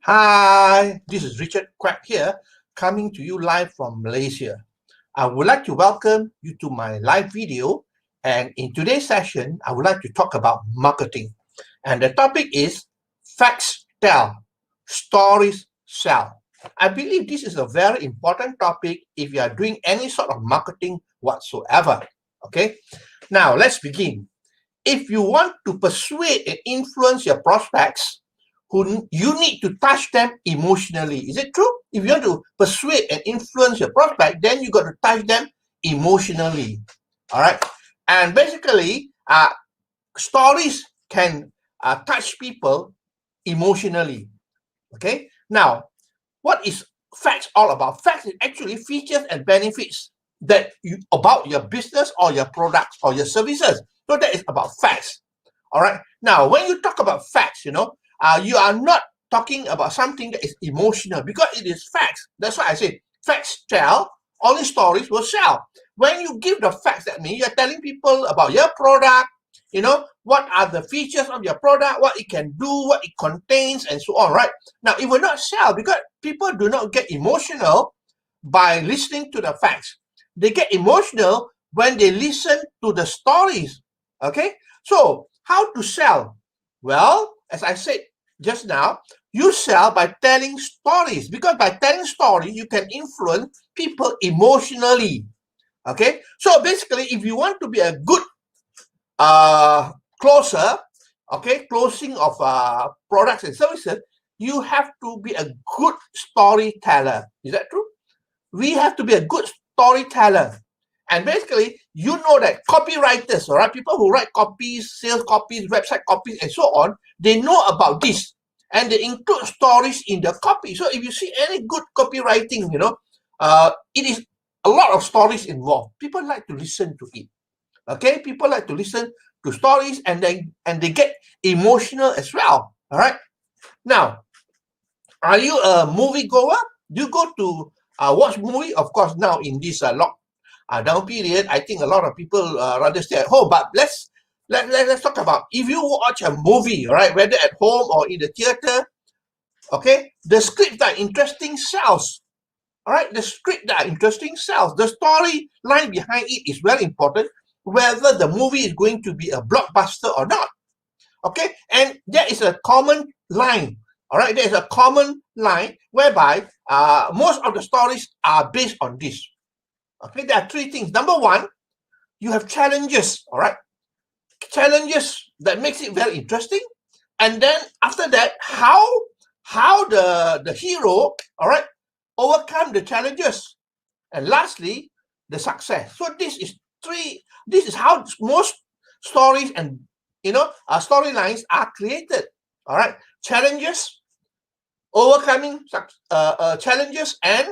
Hi, this is Richard Quack here, coming to you live from Malaysia. I would like to welcome you to my live video, and in today's session, I would like to talk about marketing. And the topic is facts tell, stories sell. I believe this is a very important topic if you are doing any sort of marketing whatsoever. Okay, now let's begin. If you want to persuade and influence your prospects, who you need to touch them emotionally. Is it true? If you want to persuade and influence your prospect, then you got to touch them emotionally. All right. And basically, stories can touch people emotionally. Okay. Now, what is facts all about? Facts is actually features and benefits that you about your business or your products or your services. So that is about facts. All right. Now, when you talk about facts, you are not talking about something that is emotional because it is facts. That's why I say facts tell, only stories will sell. When you give the facts, that means you're telling people about your product, what are the features of your product, what it can do, what it contains, and so on, right? Now, it will not sell because people do not get emotional by listening to the facts. They get emotional when they listen to the stories. Okay? So, how to sell? Well, as I said just now, you sell by telling stories because by telling stories, you can influence people emotionally. Okay? So, basically, if you want to be a good closer, okay, closing of products and services, you have to be a good storyteller. Is that true? We have to be a good storyteller. And basically, you know that copywriters, all right, people who write copies, sales copies, website copies, and so on, they know about this. And they include stories in the copy. So if you see any good copywriting, it is a lot of stories involved. People like to listen to it. Okay, people like to listen to stories and they get emotional as well. All right. Now, are you a movie goer? Do you go to watch movie? Of course, now in this lockdown period, I think a lot of people rather stay at home. But let's talk about if you watch a movie, right? Whether at home or in the theater, okay, the script that are interesting sells. All right, the script that are interesting sells. The storyline behind it is very important. Whether the movie is going to be a blockbuster or not. Okay, and there is a common line. All right, there is a common line whereby most of the stories are based on this. Okay, there are three things. Number one, you have challenges. All right, challenges that makes it very interesting. And then after that, how the hero, all right, overcome the challenges. And lastly, the success. So this is three. This is how most stories and storylines are created. All right, challenges, overcoming challenges, and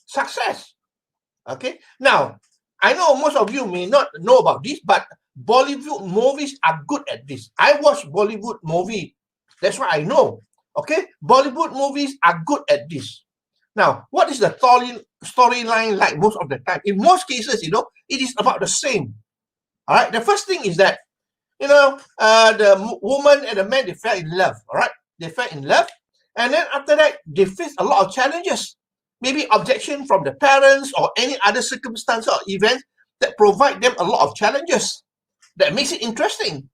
success. Okay. Now, I know most of you may not know about this, but Bollywood movies are good at this. I watch Bollywood movie. That's why I know. Okay, Bollywood movies are good at this. Now, what is the storyline like most of the time? In most cases, it is about the same. All right. The first thing is that the woman and the man, they fell in love. All right, they fell in love, and then after that, they face a lot of challenges. Maybe objection from the parents or any other circumstance or event that provide them a lot of challenges. That makes it interesting.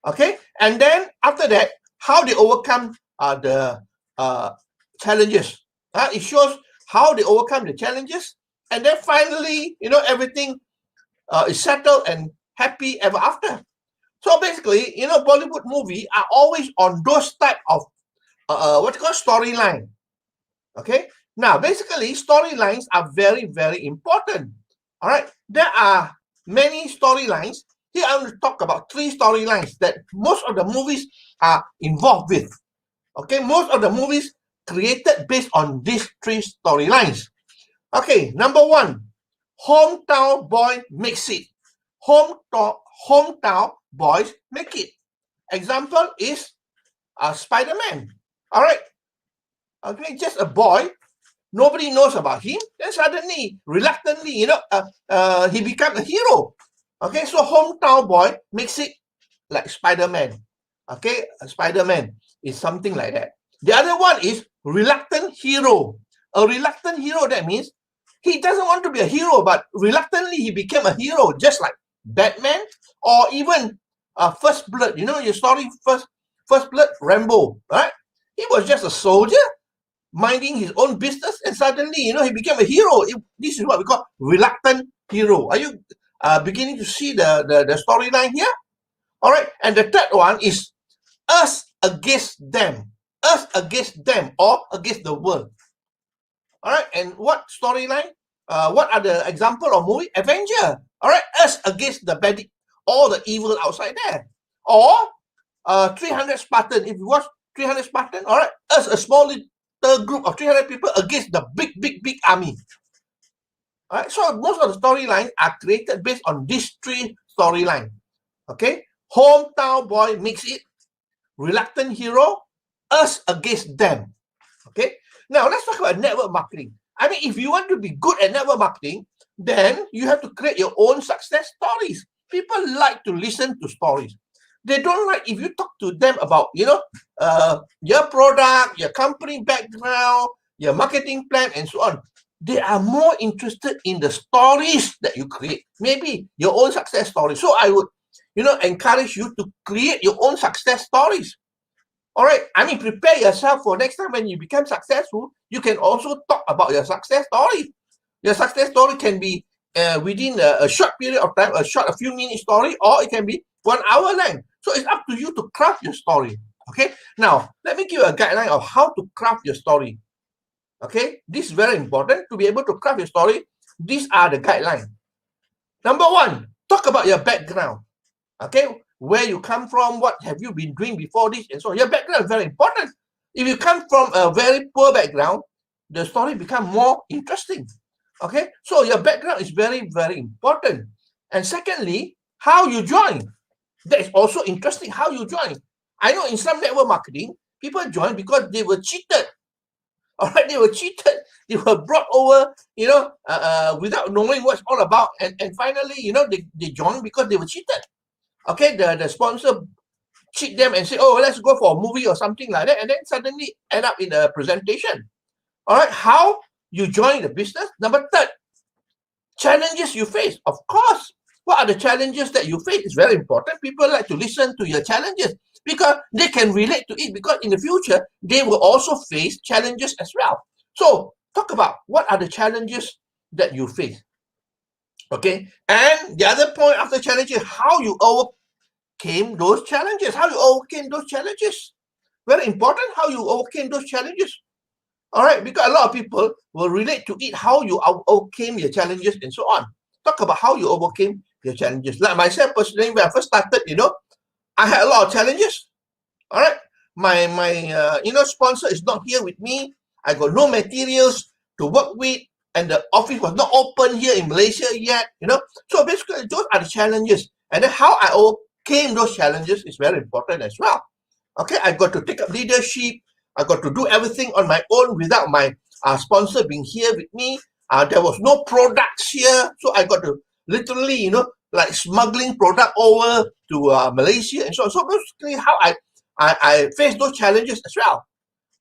Okay, and then after that, how they overcome the challenges. It shows how they overcome the challenges, and then finally, everything is settled and happy ever after. So basically, Bollywood movie are always on those type of what you call storyline. Okay. Now, basically, storylines are very, very important. All right. There are many storylines. Here I want to talk about three storylines that most of the movies are involved with. Okay. Most of the movies created based on these three storylines. Okay. Number one, hometown boy makes it. Hometown boys make it. Example is Spider-Man. All right. Okay, just a boy. Nobody knows about him. Then suddenly, reluctantly, he become a hero. Okay, so hometown boy makes it like Spider-Man. Okay, Spider-Man is something like that. The other one is reluctant hero. A reluctant hero, that means he doesn't want to be a hero, but reluctantly he became a hero, just like Batman or even First Blood. You know your story, First Blood, Rambo, right? He was just a soldier minding his own business, and suddenly, he became a hero. This is what we call reluctant hero. Are you beginning to see the storyline here? All right. And the third one is us against them. Us against them, or against the world. All right. And what storyline? What are the example of movie? Avenger. All right. Us against the bad, all the evil outside there. Or 300 Spartan. If you watch 300 Spartan, all right. Us, a small little group of 300 people against the big army. All right. So most of the storylines are created based on these three storylines. Okay. Hometown boy makes it. Reluctant hero. Us against them. Okay. Now let's talk about network marketing. I mean, if you want to be good at network marketing, then you have to create your own success stories. People like to listen to stories. They don't like if you talk to them about, your product, your company background, your marketing plan, and so on. They are more interested in the stories that you create. Maybe your own success story. So I would, encourage you to create your own success stories. All right. I mean, prepare yourself for next time when you become successful. You can also talk about your success story. Your success story can be within a short period of time, a few minute story, or it can be 1 hour length. So it's up to you to craft your story. Okay. Now, let me give you a guideline of how to craft your story. Okay. This is very important to be able to craft your story. These are the guidelines. Number one, talk about your background. Okay. Where you come from, what have you been doing before this, and so on. Your background is very important. If you come from a very poor background, the story becomes more interesting. Okay, so your background is very, very important. And secondly, how you join. That is also interesting, how you join. I know in some network marketing, people join because they were cheated. All right, they were cheated. They were brought over, without knowing what's all about. And finally, they joined because they were cheated. Okay, the sponsor cheat them and say, oh, let's go for a movie or something like that, and then suddenly end up in a presentation. All right, how you join the business. Number third, challenges you face. Of course, what are the challenges that you face is very important. People like to listen to your challenges because they can relate to it, because in the future, they will also face challenges as well. So talk about what are the challenges that you face. Okay, and the other point after challenges, how you overcame those challenges. How you overcame those challenges. Very important, how you overcame those challenges. All right, because a lot of people will relate to it, how you overcame your challenges and so on. Talk about how you overcame your challenges. Like myself personally, when I first started, I had a lot of challenges. All right, my sponsor is not here with me. I got no materials to work with, and the office was not open here in Malaysia yet. So basically, those are the challenges. And then how I overcame those challenges is very important as well. Okay, I got to take up leadership. I got to do everything on my own without my sponsor being here with me. There was no products here, so I got to literally, like smuggling product over to Malaysia and so on. So basically, how I faced those challenges as well.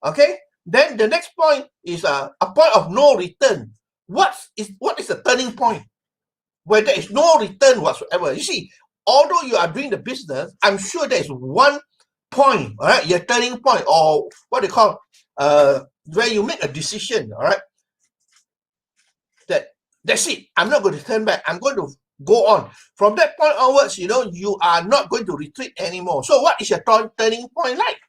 Okay, then the next point is a point of no return. What is the turning point where there is no return whatsoever? You see, although you are doing the business, I'm sure there is one point, all right, your turning point, or what they call where you make a decision, all right, that's it. I'm not going to turn back. I'm going to go on. From that point onwards, you are not going to retreat anymore. So what is your turning point like?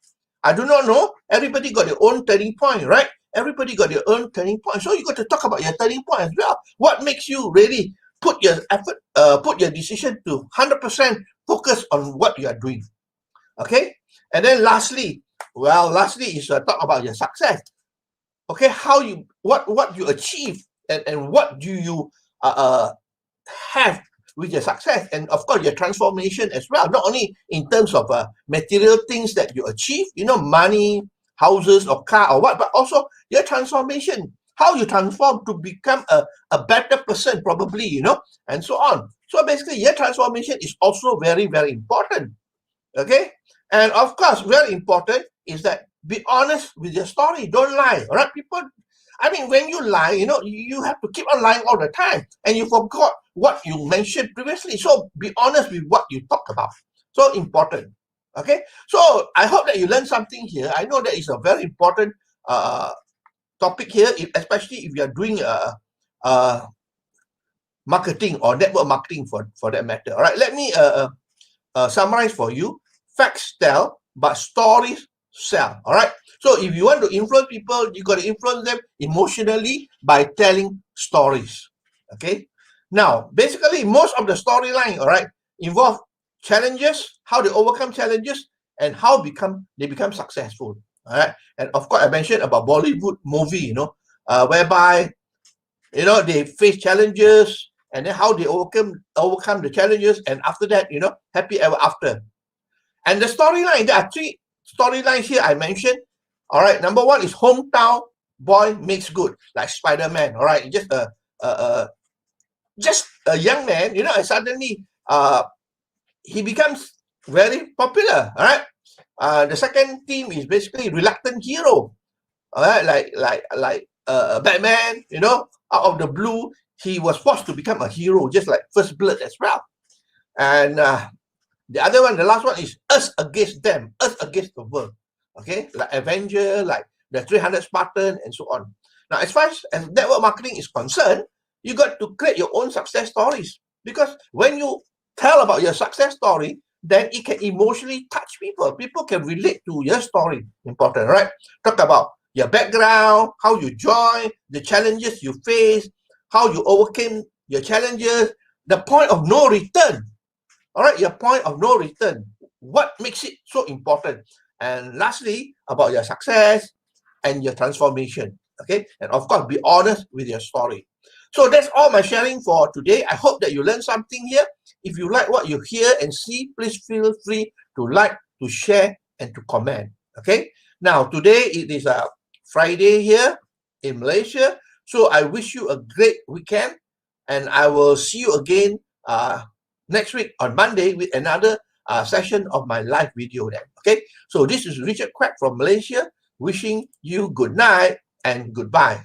I do not know. Everybody got their own turning point, right? Everybody got their own turning point. So you got to talk about your turning point as well. What makes you really put your effort, put your decision to 100% focus on what you are doing? Okay? And then lastly is talk about your success. Okay, what you achieve and what do you have with your success, and of course your transformation as well. Not only in terms of material things that you achieve, money, houses or car or what, but also your transformation. How you transform to become a better person, probably, and so on. So basically, your transformation is also very, very important. Okay, and of course, very important is that be honest with your story. Don't lie. All right, people. I mean, when you lie, you have to keep on lying all the time, and you forgot what you mentioned previously. So be honest with what you talk about. So important. Okay. So I hope that you learned something here. I know that is a very important topic here, especially if you are doing marketing or network marketing for that matter. All right. Let me summarize for you. Facts tell, but stories sell. All right. So if you want to influence people, you got to influence them emotionally by telling stories. Okay. Now, basically, most of the storyline, all right, involve challenges, how they overcome challenges, and how they become successful. All right. And of course, I mentioned about Bollywood movie, whereby they face challenges, and then how they overcome the challenges, and after that, happy ever after. And the storyline, there are 3 storylines here I mentioned. All right, number 1 is hometown boy makes good, like Spider-Man. All right, just a young man, and suddenly he becomes very popular. All right. The second theme is basically reluctant hero. All right, like Batman, out of the blue, he was forced to become a hero, just like First Blood as well. And the other one, the last one, is us against them, us against the world. Okay, like Avenger, like the 300 Spartan, and so on. Now, as far as network marketing is concerned, you got to create your own success stories, because when you tell about your success story, then it can emotionally touch people. People can relate to your story. Important, right? Talk about your background, how you join, the challenges you face, how you overcame your challenges, the point of no return. All right, your point of no return. What makes it so important? And lastly, about your success and your transformation. Okay, and of course, be honest with your story. So that's all my sharing for today. I hope that you learned something here. If you like what you hear and see, please feel free to like, to share, and to comment. Okay. Now, today it is a Friday here in Malaysia. So I wish you a great weekend, and I will see you again next week on Monday with another session of my live video then. Okay. So this is Richard Quack from Malaysia, wishing you good night and goodbye.